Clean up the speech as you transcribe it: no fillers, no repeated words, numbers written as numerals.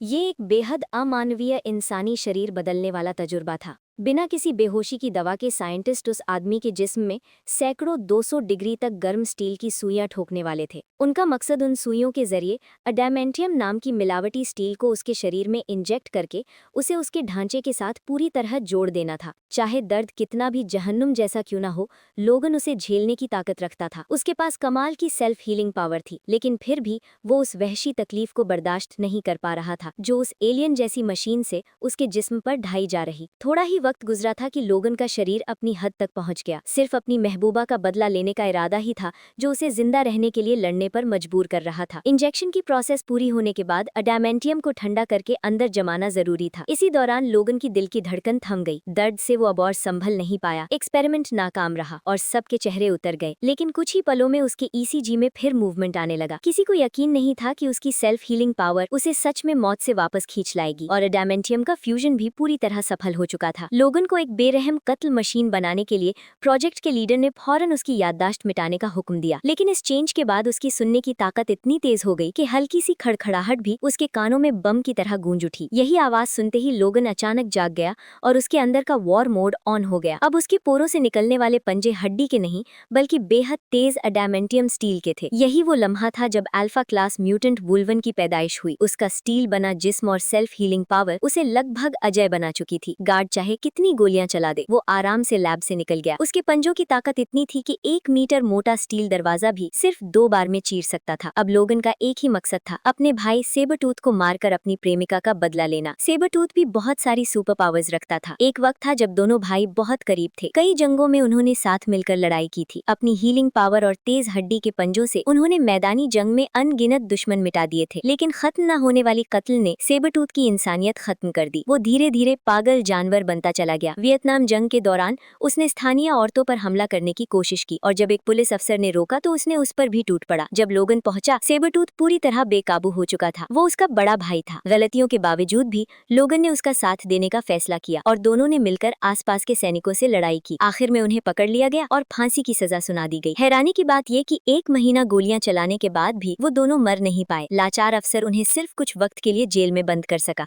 ये एक बेहद अमानवीय इंसानी शरीर बदलने वाला तजुर्बा था। बिना किसी बेहोशी की दवा के साइंटिस्ट उस आदमी के जिस्म में सैकड़ों 200 डिग्री तक गर्म स्टील की सुइयां ठोकने वाले थे। उनका मकसद उन सुइयों के जरिए अडामेंटियम नाम की मिलावटी स्टील को उसके शरीर में इंजेक्ट करके उसे उसके ढांचे के साथ पूरी तरह जोड़ देना था। चाहे दर्द कितना भी जहन्नुम जैसा क्यों ना हो, लोगन उसे झेलने की ताकत रखता था। उसके पास कमाल की सेल्फ हीलिंग पावर थी, लेकिन फिर भी वो उस वहशी तकलीफ को बर्दाश्त नहीं कर पा रहा था जो उस एलियन जैसी मशीन से उसके जिस्म पर ढाई जा रही। थोड़ा ही वक्त गुजरा था कि लोगन का शरीर अपनी हद तक पहुंच गया। सिर्फ अपनी महबूबा का बदला लेने का इरादा ही था जो उसे जिंदा रहने के लिए लड़ने पर मजबूर कर रहा था। इंजेक्शन की प्रोसेस पूरी होने के बाद अडामेंटियम को ठंडा करके अंदर जमाना जरूरी था। इसी दौरान लोगन की दिल की धड़कन थम गई। दर्द से वो अब और संभल नहीं पाया। एक्सपेरिमेंट नाकाम रहा और सबके चेहरे उतर गए। लेकिन कुछ ही पलों में उसके ईसीजी में फिर मूवमेंट आने लगा। किसी को यकीन नहीं था कि उसकी सेल्फ हीलिंग पावर उसे सच में मौत से वापस खींच लाएगी। और अडामेंटियम का फ्यूजन भी पूरी तरह सफल हो चुका था। लोगन को एक बेरहम कत्ल मशीन बनाने के लिए प्रोजेक्ट के लीडर ने फौरन उसकी याददाश्त मिटाने का हुक्म दिया। लेकिन इस चेंज के बाद उसकी सुनने की ताकत इतनी तेज हो गई कि हल्की सी खड़खड़ाहट भी उसके कानों में बम की तरह गूंज उठी। यही आवाज सुनते ही लोगन अचानक जाग गया और उसके अंदर का वॉर मोड ऑन हो गया। अब उसके पोरों से निकलने वाले पंजे हड्डी के नहीं बल्कि बेहद तेज अडामेंटियम स्टील के थे। यही वो लम्हा था जब अल्फा क्लास म्यूटेंट वुल्वन की पैदाइश हुई। उसका स्टील बना जिस्म और सेल्फ हीलिंग पावर उसे लगभग अजय बना चुकी थी। गार्ड चाहे कितनी गोलियां चला दे, वो आराम से लैब से निकल गया। उसके पंजों की ताकत इतनी थी कि 1 मीटर मोटा स्टील दरवाजा भी सिर्फ 2 बार में चीर सकता था। अब लोगन का एक ही मकसद था, अपने भाई सेबरटूथ को मारकर अपनी प्रेमिका का बदला लेना। सेबरटूथ भी बहुत सारी सुपर पावर्स रखता था। एक वक्त था जब दोनों भाई बहुत करीब थे। कई जंगों में उन्होंने साथ मिलकर लड़ाई की थी। अपनी हीलिंग पावर और तेज हड्डी के पंजों से उन्होंने मैदानी जंग में अनगिनत दुश्मन मिटा दिए थे। लेकिन खत्म न होने वाली कत्ल ने सेबरटूथ की इंसानियत खत्म कर दी। वो धीरे धीरे पागल जानवर बनता चला गया। वियतनाम जंग के दौरान उसने स्थानीय औरतों पर हमला करने की कोशिश की और जब एक पुलिस अफसर ने रोका तो उसने उस पर भी टूट पड़ा। जब लोगन पहुंचा, सेबरटूथ पूरी तरह बेकाबू हो चुका था। वो उसका बड़ा भाई था। गलतियों के बावजूद भी लोगन ने उसका साथ देने का फैसला किया और दोनों ने मिलकर आसपास के सैनिकों से लड़ाई की। आखिर में उन्हें पकड़ लिया गया और फांसी की सजा सुना दी गई। हैरानी की बात ये कि 1 महीना गोलियां चलाने के बाद भी वो दोनों मर नहीं पाए। लाचार अफसर उन्हें सिर्फ कुछ वक्त के लिए जेल में बंद कर सका।